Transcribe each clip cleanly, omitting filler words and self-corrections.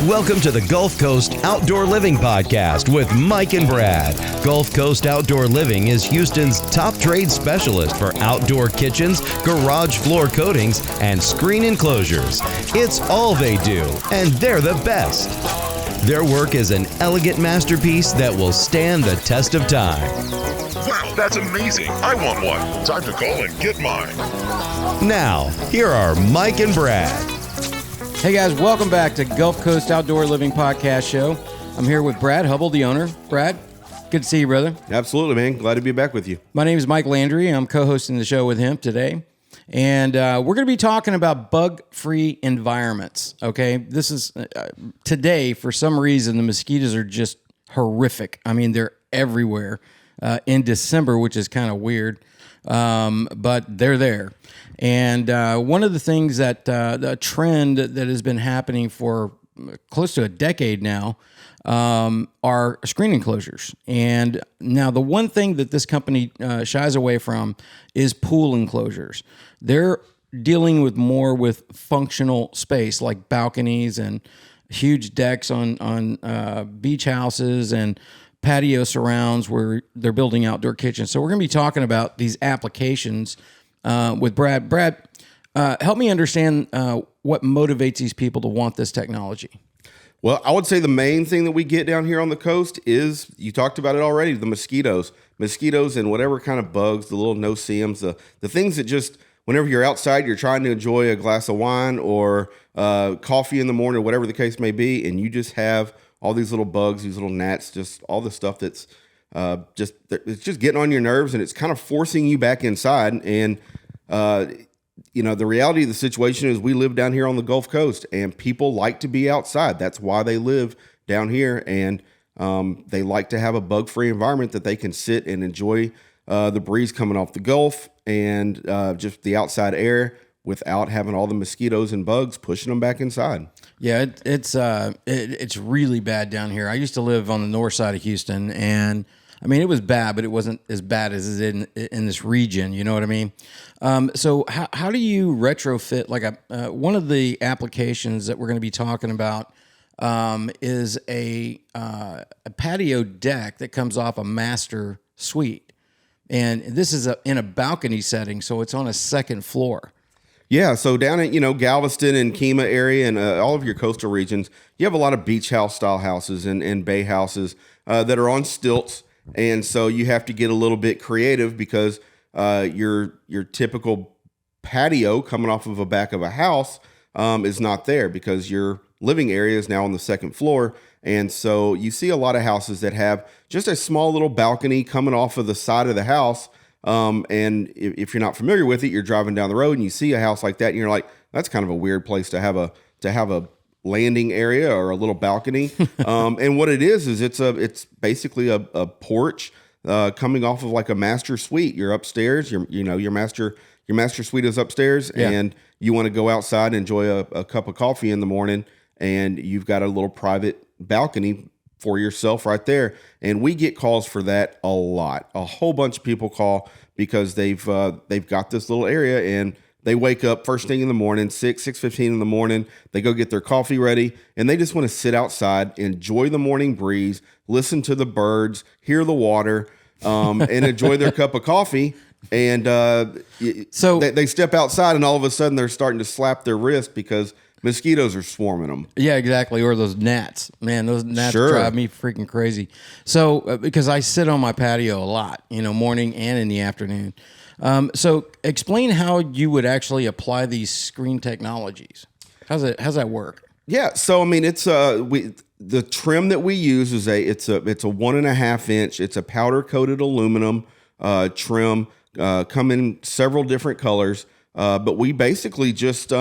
Welcome to the Gulf Coast Outdoor Living Podcast with Mike and Brad. Gulf Coast Outdoor Living is Houston's top trade specialist for outdoor kitchens, garage floor coatings, and screen enclosures. It's all they do, and they're the best. Their work is an elegant masterpiece that will stand the test of time. Wow, that's amazing. I want one. Time to call and get mine. Now, here are Mike and Brad. Hey guys, welcome back to Gulf Coast Outdoor Living Podcast Show. I'm here with Brad Hubble, the owner. Brad, good to see you, brother. Absolutely, man. Glad to be back with you. My name is Mike Landry. I'm co-hosting the show with him today. And we're going to be talking about bug-free environments, okay? This is, today, for some reason, the mosquitoes are just horrific. I mean, they're everywhere in December, which is kind of weird, but they're there. And one of the things that the trend that has been happening for close to a decade now are screen enclosures. And now the one thing that this company shies away from is pool enclosures. They're dealing with more with functional space like balconies and huge decks on beach houses and patio surrounds where they're building outdoor kitchens. So we're going to be talking about these applications with Brad. Brad, help me understand what motivates these people to want this technology. Well, I would say the main thing that we get down here on the coast is, you talked about it already, the mosquitoes. Mosquitoes and whatever kind of bugs, the little no-see-ums, the things that just, whenever you're outside, you're trying to enjoy a glass of wine or coffee in the morning, or whatever the case may be, and you just have all these little bugs, these little gnats, just all the stuff that's it's just getting on your nerves, and it's kind of forcing you back inside. And the reality of the situation is we live down here on the Gulf Coast, and people like to be outside. That's why they live down here, and they like to have a bug-free environment that they can sit and enjoy the breeze coming off the Gulf and just the outside air without having all the mosquitoes and bugs pushing them back inside. Yeah, it's really bad down here. I used to live on the north side of Houston, and I mean, it was bad, but it wasn't as bad as it is in this region. You know what I mean? So how do you retrofit? Like one of the applications that we're going to be talking about is a patio deck that comes off a master suite, and this is in a balcony setting, so it's on a second floor. Yeah, so down in Galveston and Kemah area and all of your coastal regions, you have a lot of beach house style houses and bay houses that are on stilts. And so you have to get a little bit creative because your typical patio coming off of the back of a house is not there because your living area is now on the second floor. And so you see a lot of houses that have just a small little balcony coming off of the side of the house. And if you're not familiar with it, you're driving down the road and you see a house like that and you're like, that's kind of a weird place to have a landing area or a little balcony. And what it is it's basically a porch coming off of like a master suite. You're upstairs, your master suite is upstairs, yeah. And you want to go outside and enjoy a cup of coffee in the morning, and you've got a little private balcony for yourself right there. And we get calls for that a lot. A whole bunch of people call because they've got this little area, and they wake up first thing in the morning, 6:15 in the morning. They go get their coffee ready, and they just want to sit outside, enjoy the morning breeze, listen to the birds, hear the water, and enjoy their cup of coffee. And so they step outside, and all of a sudden they're starting to slap their wrist because mosquitoes are swarming them. Yeah, exactly. Or those gnats. Man, those gnats drive me freaking crazy. So because I sit on my patio a lot, morning and in the afternoon. So explain how you would actually apply these screen technologies. How's that work? Yeah. So, I mean, it's the trim that we use is it's a 1.5 inch. It's a powder coated aluminum trim, come in several different colors. But we basically just,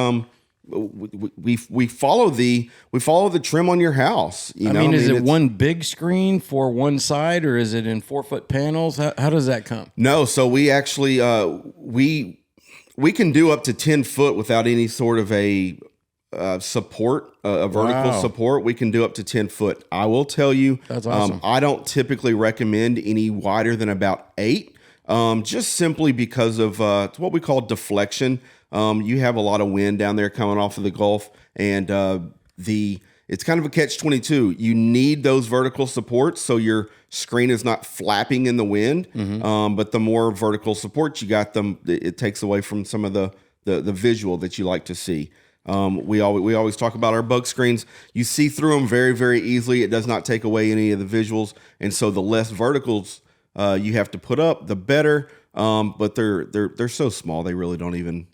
we follow the trim on your house. Is it one big screen for one side, or is it in 4-foot panels? How does that come? No, so we actually we can do up to 10 foot without any sort of a support, a vertical support. We can do up to 10 foot. I will tell you, that's awesome. I don't typically recommend any wider than about 8. just simply because of what we call deflection. You have a lot of wind down there coming off of the Gulf, and it's kind of a catch-22. You need those vertical supports so your screen is not flapping in the wind. But the more vertical supports you got, it takes away from some of the visual that you like to see. We always talk about our bug screens. You see through them very, very easily. It does not take away any of the visuals, and so the less verticals you have to put up, the better. But they're so small they really don't even.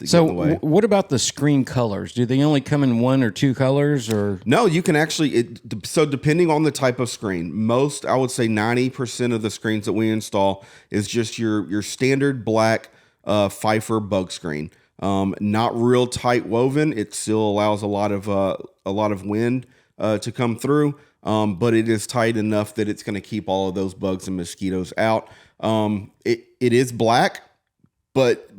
So what about the screen colors? Do they only come in one or two colors, or no? You can actually. So depending on the type of screen, I would say 90% of the screens that we install is just your standard black Pfeiffer bug screen. Not real tight woven. It still allows a lot of wind to come through, but it is tight enough that it's going to keep all of those bugs and mosquitoes out. It is black, but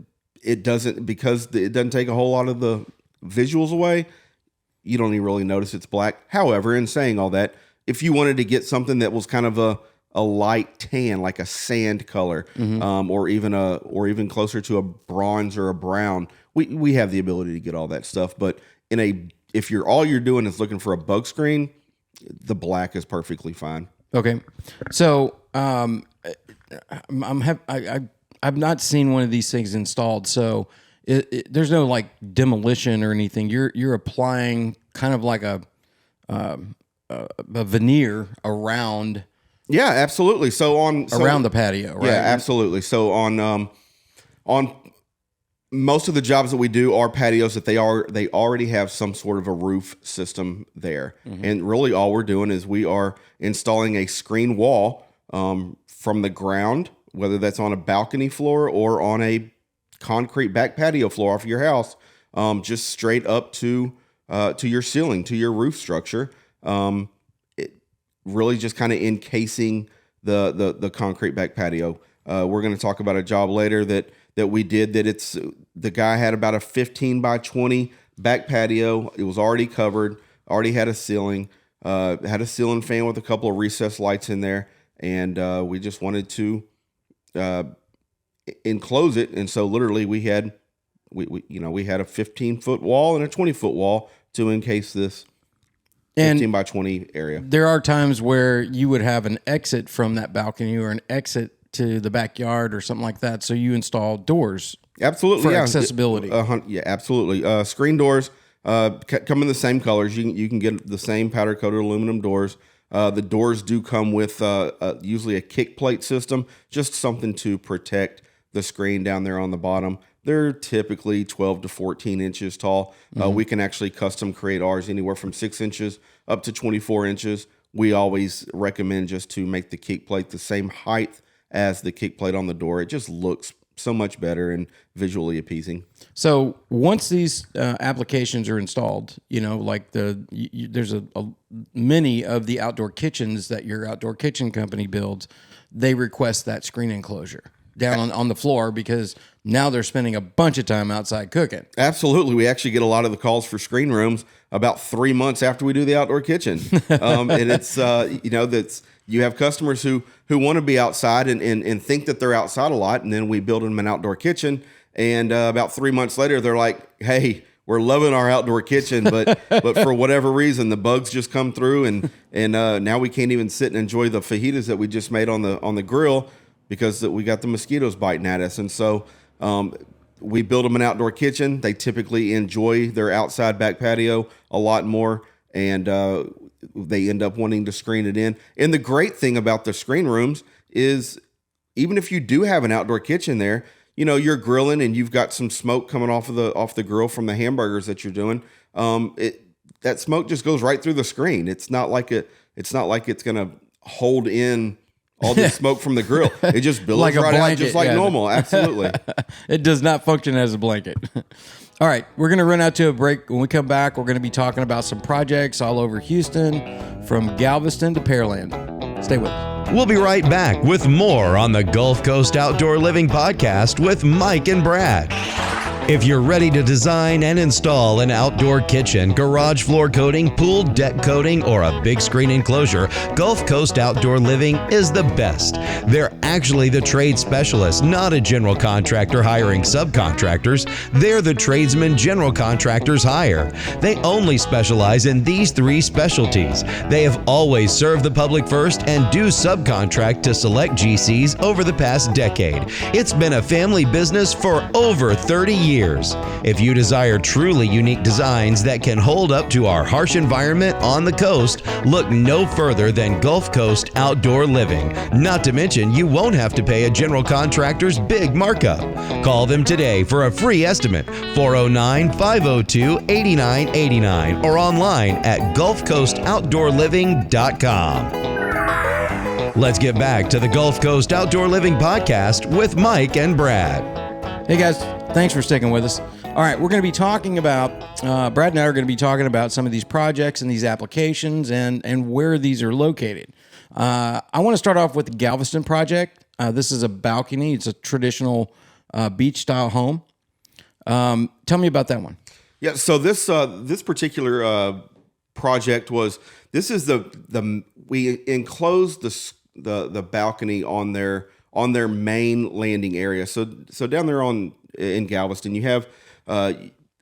it doesn't take a whole lot of the visuals away. You don't even really notice it's black. However, in saying all that, if you wanted to get something that was kind of a light tan, like a sand color, or even closer to a bronze or a brown, we have the ability to get all that stuff. But if all you're doing is looking for a bug screen, the black is perfectly fine. Okay, so I've not seen one of these things installed, so there's no like demolition or anything. You're applying kind of like a veneer around. Yeah, absolutely. Around the patio, right? Yeah, absolutely. So on most of the jobs that we do are patios that they already have some sort of a roof system there, and really all we're doing is we are installing a screen wall from the ground, whether that's on a balcony floor or on a concrete back patio floor off your house, just straight up to your ceiling, to your roof structure. Really just kind of encasing the concrete back patio. We're going to talk about a job later that we did the guy had about a 15 by 20 back patio. It was already covered, already had a ceiling, had a ceiling fan with a couple of recessed lights in there. And we just wanted to enclose it. And so literally we had a 15-foot wall and a 20-foot wall to encase this 15 by 20 area. There are times where you would have an exit from that balcony or an exit to the backyard or something like that. So you install doors. Absolutely. For accessibility. Yeah, absolutely. Screen doors come in the same colors. You can get the same powder coated aluminum doors. The doors do come with usually a kick plate system, just something to protect the screen down there on the bottom. They're typically 12 to 14 inches tall. We can actually custom create ours anywhere from 6 inches up to 24 inches. We always recommend just to make the kick plate the same height as the kick plate on the door. It just looks so much better and visually appeasing. So once these applications are installed, like there's many of the outdoor kitchens that your outdoor kitchen company builds, they request that screen enclosure down on the floor because now they're spending a bunch of time outside cooking. Absolutely. We actually get a lot of the calls for screen rooms about 3 months after we do the outdoor kitchen. And it's, that's, you have customers who want to be outside and think that they're outside a lot. And then we build them an outdoor kitchen. And about 3 months later, they're like, hey, we're loving our outdoor kitchen, but for whatever reason, the bugs just come through and now we can't even sit and enjoy the fajitas that we just made on the grill because we got the mosquitoes biting at us. And so we build them an outdoor kitchen. They typically enjoy their outside back patio a lot more, and they end up wanting to screen it in. And the great thing about the screen rooms is even if you do have an outdoor kitchen there, you're grilling and you've got some smoke coming off the grill from the hamburgers that you're doing. That smoke just goes right through the screen. It's not like it's going to hold in all the smoke from the grill. It just billows like right out just like normal. Absolutely. It does not function as a blanket. All right, we're going to run out to a break. When we come back, we're going to be talking about some projects all over Houston, from Galveston to Pearland. Stay with us. We'll be right back with more on the Gulf Coast Outdoor Living Podcast with Mike and Brad. If you're ready to design and install an outdoor kitchen, garage floor coating, pool deck coating, or a big screen enclosure, Gulf Coast Outdoor Living is the best. They're actually the trade specialist, not a general contractor hiring subcontractors. They're the tradesmen general contractors hire. They only specialize in these 3 specialties. They have always served the public first and do subcontract to select GCs over the past decade. It's been a family business for over 30 years. If you desire truly unique designs that can hold up to our harsh environment on the coast, look no further than Gulf Coast Outdoor Living. Not to mention, you won't have to pay a general contractor's big markup. Call them today for a free estimate, 409-502-8989, or online at gulfcoastoutdoorliving.com. Let's get back to the Gulf Coast Outdoor Living Podcast with Mike and Brad. Hey guys, thanks for sticking with us. All right, we're going to be talking about, Brad and I are going to be talking about some of these projects and these applications and where these are located. I want to start off with the Galveston project. This is a balcony. It's a traditional beach-style home. Tell me about that one. Yeah, so this particular project we enclosed the balcony on their main landing area. So down there in Galveston, you have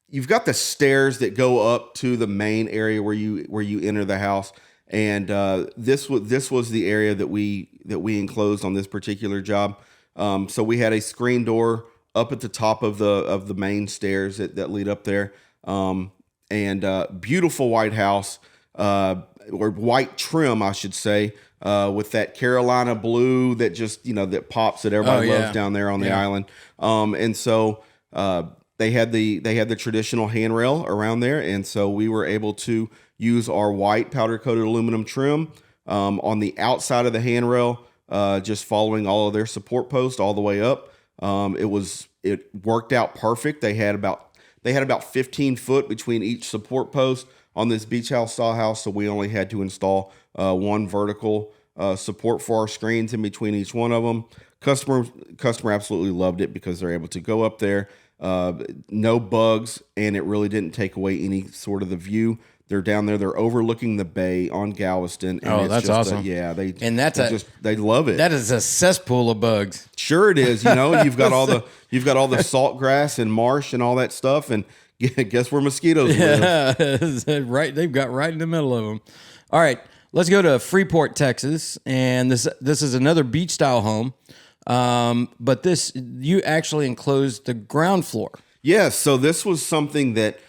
you've got the stairs that go up to the main area where you enter the house, and this was the area that we enclosed on this particular job. So we had a screen door up at the top of the main stairs that lead up there, and beautiful white house, or white trim, I should say, with that Carolina blue that just that pops that everybody loves down there on the island. And so they had the traditional handrail around there, and so we were able to use our white powder coated aluminum trim on the outside of the handrail, just following all of their support posts all the way up. It worked out perfect. They had about 15 foot between each support post on this beach house style house, so we only had to install one vertical support for our screens in between each one of them. Customer absolutely loved it because they're able to go up there, no bugs, and it really didn't take away any sort of the view. They're down there. They're overlooking the bay on Galveston. And that's awesome. They love it. That is a cesspool of bugs. Sure it is. You've got all the salt grass and marsh and all that stuff, and guess where mosquitoes live? Right. They've got right in the middle of them. All right, let's go to Freeport, Texas, and this is another beach style home, but you actually enclosed the ground floor. Yes. So this was something that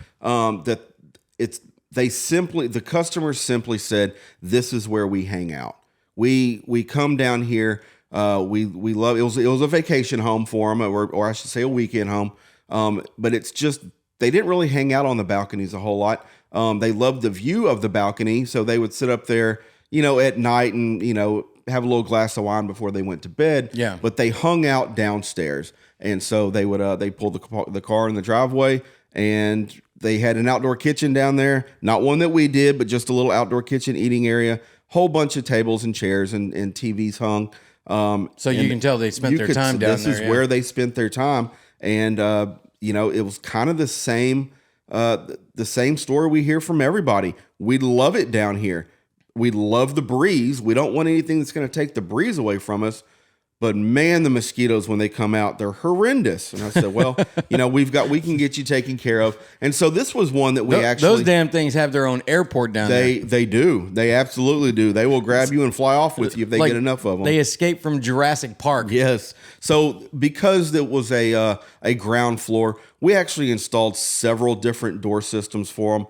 the customers simply said, this is where we hang out. We come down here. We love it. Was a vacation home for them, or I should say a weekend home. But it's just, they didn't really hang out on the balconies a whole lot. They loved the view of the balcony, so they would sit up there, at night and have a little glass of wine before they went to bed. Yeah. But they hung out downstairs, and so they would they pulled the car in the driveway, and they had an outdoor kitchen down there. Not one that we did, but just a little outdoor kitchen eating area. Whole bunch of tables and chairs and TVs hung. So you can tell they spent their time down there. This is where they spent their time, and it was kind of the same story we hear from everybody. We love it down here. We love the breeze. We don't want anything that's going to take the breeze away from us. But man, the mosquitoes, when they come out, they're horrendous. And I said, well, we can get you taken care of. And so this was one that those damn things have their own airport down there. They do. They absolutely do. They will grab you and fly off with you if they get enough of them. They escape from Jurassic Park. Yes. So because it was a ground floor, we actually installed several different door systems for them.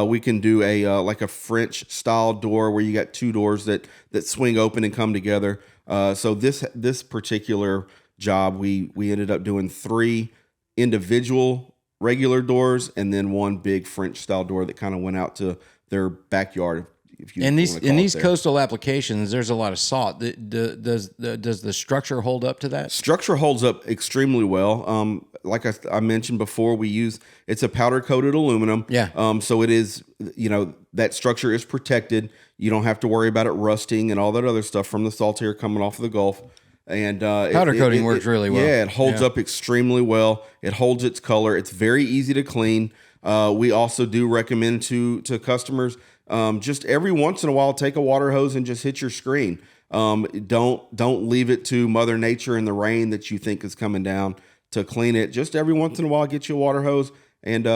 We can do a French style door where you got 2 doors that swing open and come together. So this particular job, we ended up doing 3 individual regular doors and then 1 big French style door that kind of went out to their backyard. In these coastal applications, there's a lot of salt. Does the structure hold up to that? Structure holds up extremely well. Like I mentioned before, it's a powder coated aluminum. Yeah. So it is, that structure is protected. You don't have to worry about it rusting and all that other stuff from the salt air coming off of the Gulf. And powder coating works really well. Yeah, it holds up extremely well. It holds its color. It's very easy to clean. We also do recommend to customers, just every once in a while, take a water hose and just hit your screen. Don't leave it to Mother Nature and the rain that you think is coming down to clean it. Just every once in a while, get you a water hose and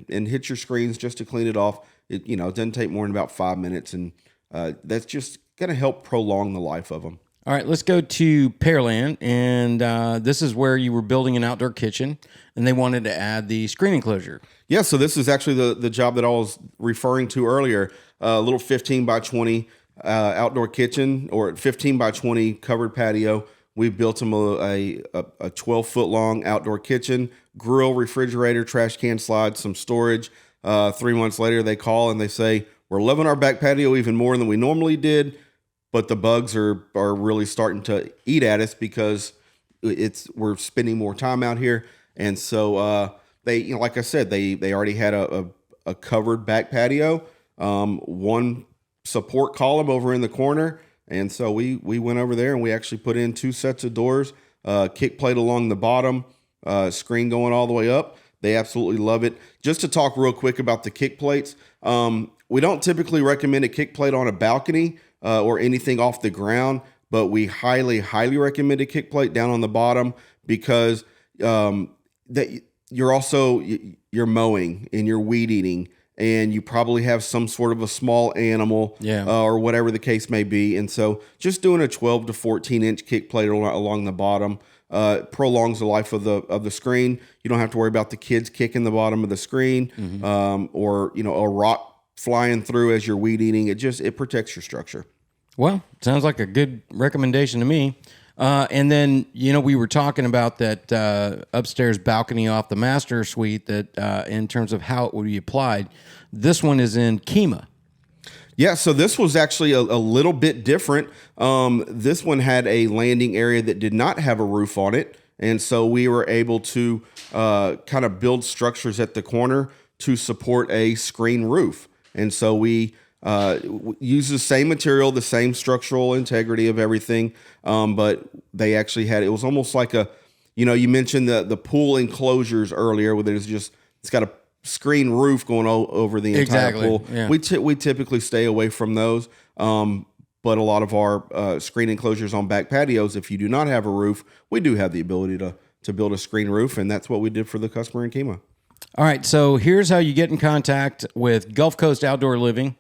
hit your screens just to clean it off. It doesn't take more than about 5 minutes, and that's just going to help prolong the life of them. All right, let's go to Pearland, and this is where you were building an outdoor kitchen, and they wanted to add the screen enclosure. Yeah, so this is actually the job that I was referring to earlier. A little 15 by 20 outdoor kitchen, or 15 by 20 covered patio. We built them a 12-foot long outdoor kitchen, grill, refrigerator, trash can slide, some storage. 3 months later, they call and they say, we're loving our back patio even more than we normally did, but the bugs are really starting to eat at us because we're spending more time out here. And so they, like I said, they already had a covered back patio, one support column over in the corner. And so we went over there and we actually put in 2 sets of doors, kick plate along the bottom, screen going all the way up. They absolutely love it. Just to talk real quick about the kick plates, we don't typically recommend a kick plate on a balcony or anything off the ground, but we highly, highly recommend a kick plate down on the bottom because that you're mowing and you're weed eating, and you probably have some sort of a small animal, or whatever the case may be. And so just doing a 12 to 14 inch kick plate along the bottom prolongs the life of the screen. You don't have to worry about the kids kicking the bottom of the screen, or a rock flying through as you're weed eating. It protects your structure. Well, sounds like a good recommendation to me. And then, we were talking about that upstairs balcony off the master suite that in terms of how it would be applied. This one is in Kemah. Yeah, so this was actually a little bit different. This one had a landing area that did not have a roof on it. And so we were able to kind of build structures at the corner to support a screen roof. And so we use the same material, the same structural integrity of everything, but they actually it was almost like you mentioned the pool enclosures earlier, where it's got a screen roof going over the entire pool. Yeah. We typically stay away from those, but a lot of our screen enclosures on back patios, if you do not have a roof, we do have the ability to build a screen roof, and that's what we did for the customer in Kemah. All right, so here's how you get in contact with Gulf Coast Outdoor Living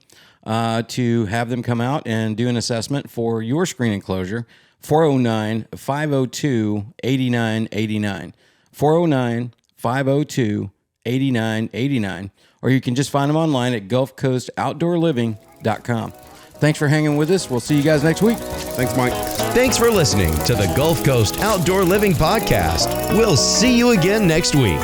to have them come out and do an assessment for your screen enclosure. 409-502-8989. 409-502-8989. Or you can just find them online at gulfcoastoutdoorliving.com. Thanks for hanging with us. We'll see you guys next week. Thanks, Mike. Thanks for listening to the Gulf Coast Outdoor Living Podcast. We'll see you again next week.